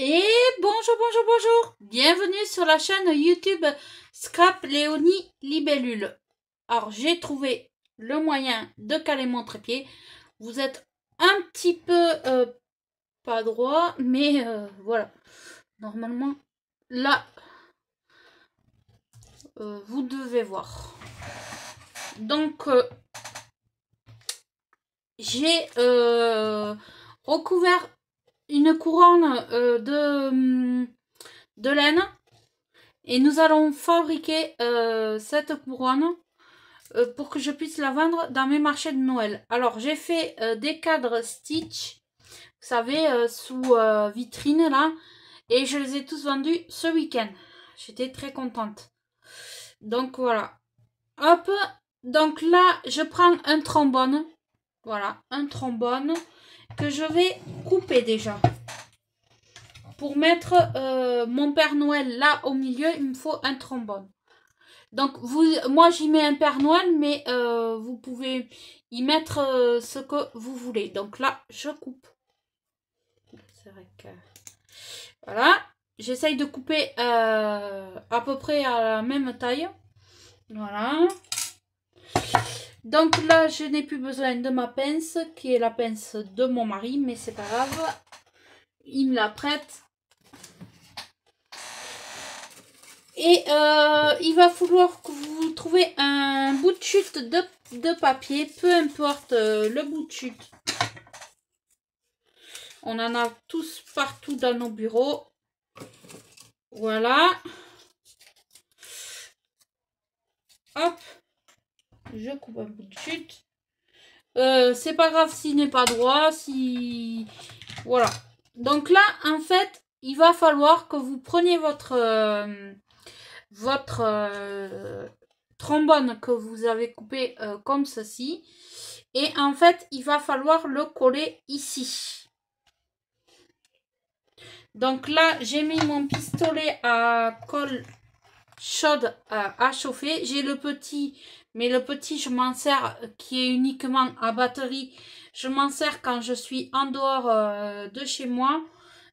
Et bonjour, bonjour, bonjour. Bienvenue sur la chaîne YouTube Scrap Léonie Libellule. Alors, j'ai trouvé le moyen de caler mon trépied. Vous êtes un petit peu pas droit, mais voilà. Normalement, là, vous devez voir. Donc, j'ai recouvert une couronne de laine. Et nous allons fabriquer cette couronne pour que je puisse la vendre dans mes marchés de Noël. Alors, j'ai fait des cadres Stitch, vous savez, sous vitrine là. Et je les ai tous vendus ce week-end. J'étais très contente. Donc, voilà. Hop. Donc là, je prends un trombone. Voilà, un trombone que je vais couper déjà. Pour mettre mon Père Noël là au milieu, il me faut un trombone. Donc, moi, j'y mets un Père Noël, mais vous pouvez y mettre ce que vous voulez. Donc là, je coupe. C'est vrai que... Voilà. J'essaye de couper à peu près à la même taille. Voilà. Donc là, je n'ai plus besoin de ma pince, qui est la pince de mon mari, mais c'est pas grave. Il me la prête. Et il va falloir que vous trouviez un bout de chute de papier, peu importe le bout de chute. On en a tous partout dans nos bureaux. Voilà. Hop. Je coupe un bout de chute. C'est pas grave s'il n'est pas droit. Si... Voilà. Donc là, en fait, il va falloir que vous preniez votre trombone que vous avez coupé comme ceci. Et en fait, il va falloir le coller ici. Donc là, j'ai mis mon pistolet à colle chaude à chauffer. J'ai le petit, mais le petit, je m'en sers qui est uniquement à batterie. Je m'en sers quand je suis en dehors de chez moi,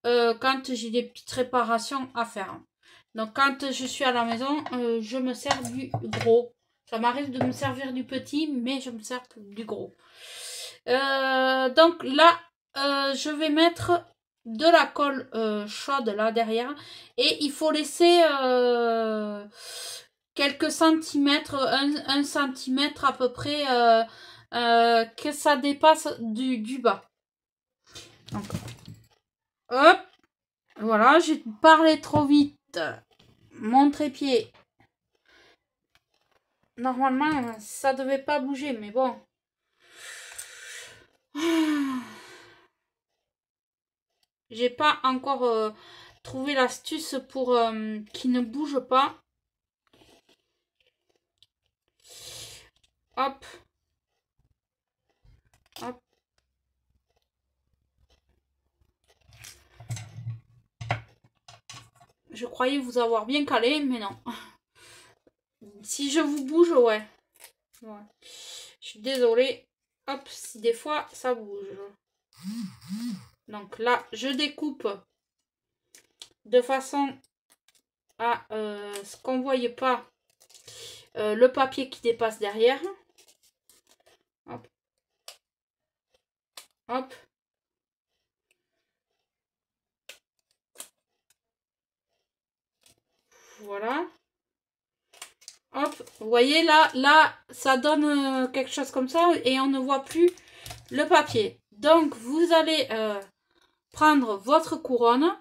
quand j'ai des petites réparations à faire. Donc quand je suis à la maison, je me sers du gros. Ça m'arrive de me servir du petit, mais je me sers du gros. Donc là, je vais mettre de la colle chaude là derrière. Et il faut laisser quelques centimètres, un centimètre à peu près, que ça dépasse du bas. Donc, hop, voilà, j'ai parlé trop vite. Mon trépied, normalement, ça devait pas bouger, mais bon. J'ai pas encore trouvé l'astuce pour qu'il ne bouge pas. Hop. Hop. Je croyais vous avoir bien calé, mais non. Si je vous bouge, ouais. Je suis désolée. Hop, si des fois ça bouge. Donc là, je découpe de façon à ce qu'on ne voyait pas le papier qui dépasse derrière. Hop. Hop. Voilà. Hop, vous voyez là, ça donne quelque chose comme ça et on ne voit plus le papier. Donc, vous allez prendre votre couronne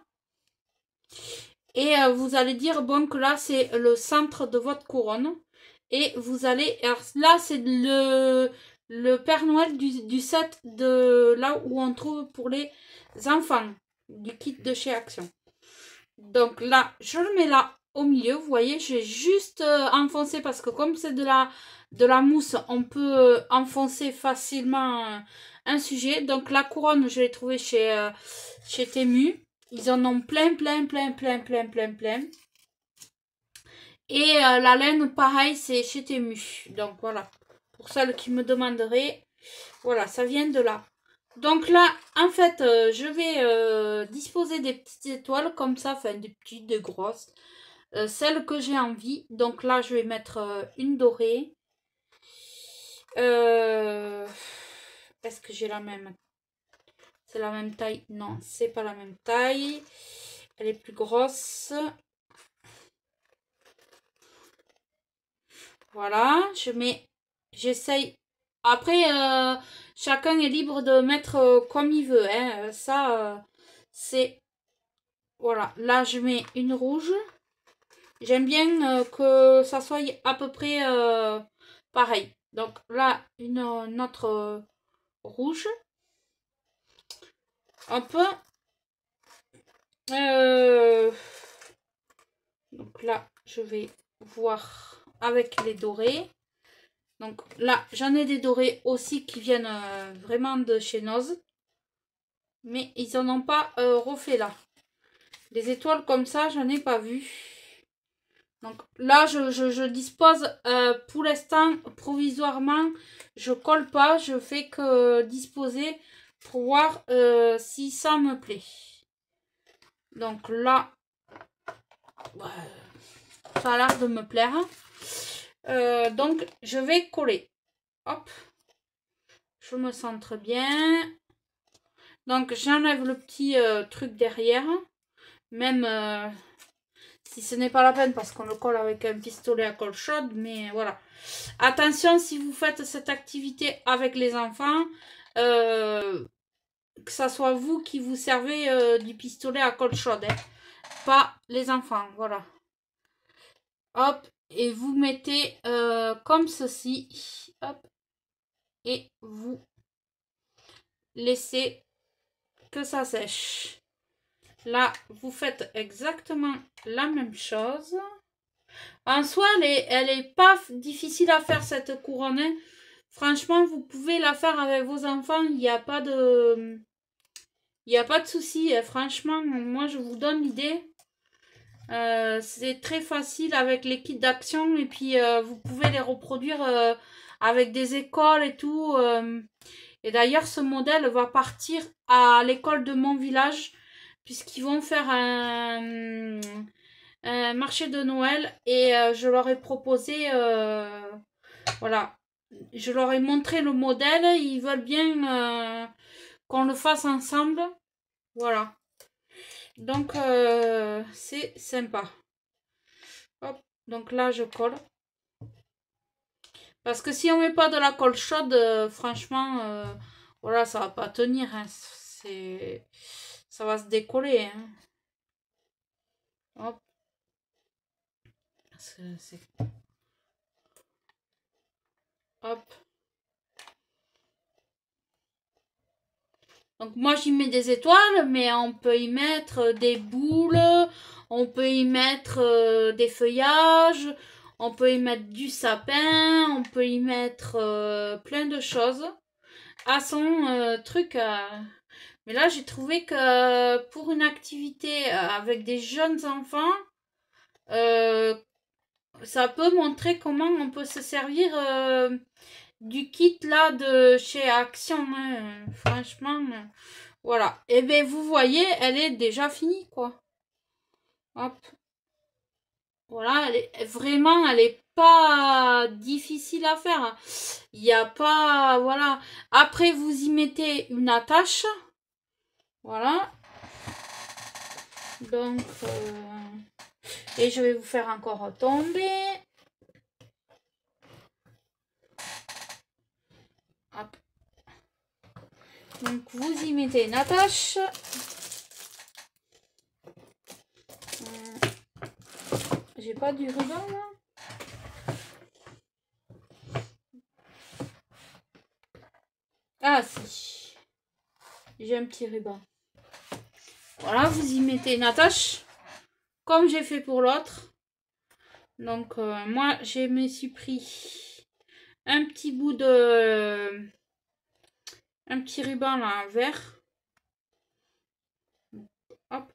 et vous allez dire, bon, que là, c'est le centre de votre couronne. Et vous allez, alors là, c'est le Père Noël du set de là où on trouve pour les enfants, du kit de chez Action. Donc là, je le mets là au milieu, vous voyez, j'ai juste enfoncé parce que comme c'est de la mousse, on peut enfoncer facilement un sujet. Donc la couronne, je l'ai trouvée chez Temu. Ils en ont plein. Et la laine, pareil, c'est chez Temu. Donc voilà, pour celles qui me demanderaient, voilà, ça vient de là. Donc là, en fait, je vais disposer disposer des petites étoiles comme ça, enfin des petites, des grosses, celles que j'ai envie. Donc là, je vais mettre une dorée. Est-ce que j'ai la même? C'est la même taille? Non, c'est pas la même taille. Elle est plus grosse. Voilà, je mets, j'essaye. Après, chacun est libre de mettre comme il veut. Hein. Ça, c'est... Voilà, là je mets une rouge. J'aime bien que ça soit à peu près pareil. Donc là, une autre rouge. Hop. Donc là, je vais voir avec les dorés. Donc là, j'en ai des dorés aussi qui viennent vraiment de chez Noz. Mais ils n'en ont pas refait là. Des étoiles comme ça, j'en ai pas vu. Donc là, je dispose pour l'instant, provisoirement, je colle pas. Je fais que disposer pour voir si ça me plaît. Donc là, ça a l'air de me plaire. Donc je vais coller. Hop. Je me centre bien. Donc j'enlève le petit truc derrière. Même si ce n'est pas la peine parce qu'on le colle avec un pistolet à colle chaude. Mais voilà. Attention si vous faites cette activité avec les enfants. Que ça soit vous qui vous servez du pistolet à colle chaude. Hein. Pas les enfants. Voilà. Hop. Et vous mettez comme ceci. Hop. Et vous laissez que ça sèche. Là, vous faites exactement la même chose. En soi, elle est pas difficile à faire cette couronne. Hein. Franchement, vous pouvez la faire avec vos enfants. Il n'y a pas de... Il n'y a pas de souci. Hein. Franchement, moi, je vous donne l'idée. C'est très facile avec les kits d'action. Et puis, vous pouvez les reproduire avec des écoles et tout. Et d'ailleurs, ce modèle va partir à l'école de mon village. Puisqu'ils vont faire un marché de Noël et je leur ai proposé, voilà, je leur ai montré le modèle, ils veulent bien qu'on le fasse ensemble, voilà, donc c'est sympa. Hop, donc là je colle, parce que si on met pas de la colle chaude, franchement, voilà, ça va pas tenir, hein. Ça va se décoller, hein. Hop. Hop. Donc moi j'y mets des étoiles, mais on peut y mettre des boules, on peut y mettre des feuillages, on peut y mettre du sapin, on peut y mettre plein de choses à son truc. Mais là j'ai trouvé que pour une activité avec des jeunes enfants, ça peut montrer comment on peut se servir du kit là de chez Action. Hein. Franchement, voilà. Et bien vous voyez, elle est déjà finie quoi. Hop. Voilà, elle est pas difficile à faire. Il n'y a pas, voilà. Après vous y mettez une attache. Voilà. Donc, et je vais vous faire encore tomber. Hop. Donc vous y mettez une attache. J'ai pas du ruban là. Ah si. J'ai un petit ruban. Voilà, vous y mettez une attache. Comme j'ai fait pour l'autre. Donc moi je me suis pris un petit bout de... un petit ruban là, vert. Hop.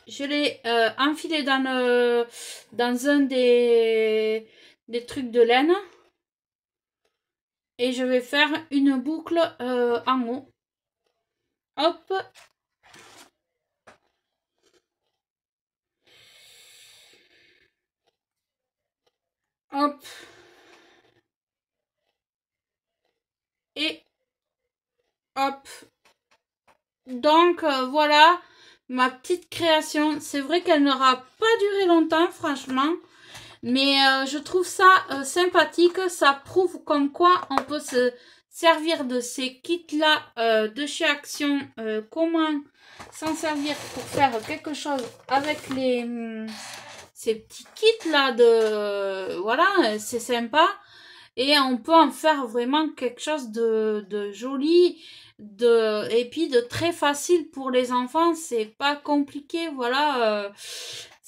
Je l'ai enfilé dans un des trucs de laine. Et je vais faire une boucle en haut. Hop. Hop. Et hop. Donc voilà ma petite création. C'est vrai qu'elle n'aura pas duré longtemps, franchement. Mais je trouve ça sympathique. Ça prouve comme quoi on peut se servir de ces kits-là de chez Action. Comment s'en servir pour faire quelque chose avec ces petits kits-là de... voilà, c'est sympa. Et on peut en faire vraiment quelque chose de joli et puis de très facile pour les enfants. C'est pas compliqué, voilà.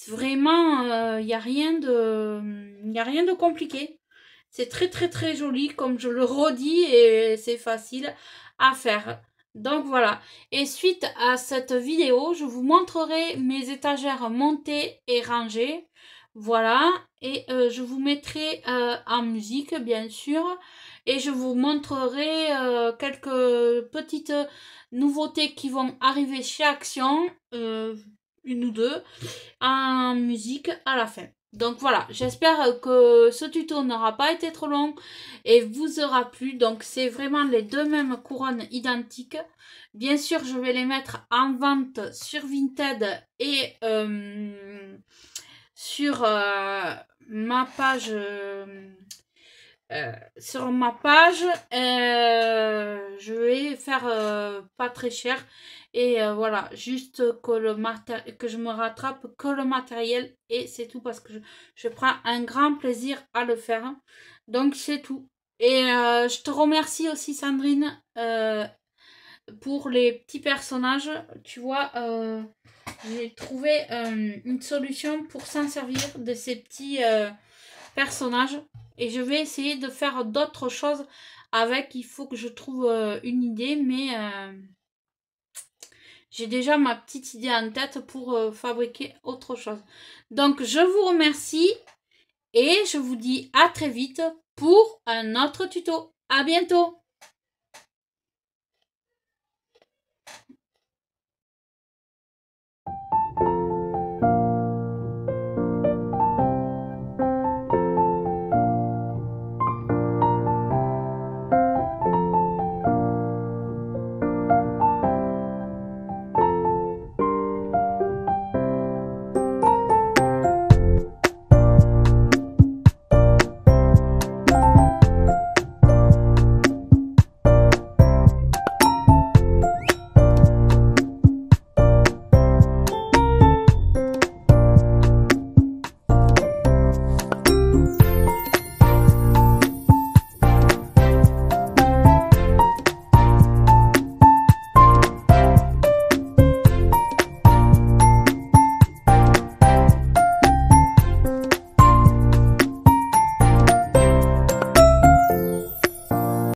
Vraiment, il n'y a rien de compliqué. C'est très très très joli, comme je le redis, et c'est facile à faire. Donc voilà. Et suite à cette vidéo, je vous montrerai mes étagères montées et rangées. Voilà. Et je vous mettrai en musique, bien sûr. Et je vous montrerai quelques petites nouveautés qui vont arriver chez Action. Une ou deux en musique à la fin. Donc voilà, j'espère que ce tuto n'aura pas été trop long et vous aura plu. Donc c'est vraiment les deux mêmes couronnes identiques. Bien sûr, je vais les mettre en vente sur Vinted et sur ma page... sur ma page, je vais faire pas très cher et voilà, juste que je me rattrape que le matériel et c'est tout parce que je prends un grand plaisir à le faire. Donc c'est tout. Et je te remercie aussi Sandrine pour les petits personnages. Tu vois, j'ai trouvé une solution pour s'en servir de ces petits personnages. Et je vais essayer de faire d'autres choses avec. Il faut que je trouve une idée, mais j'ai déjà ma petite idée en tête pour fabriquer autre chose. Donc, je vous remercie et je vous dis à très vite pour un autre tuto. À bientôt!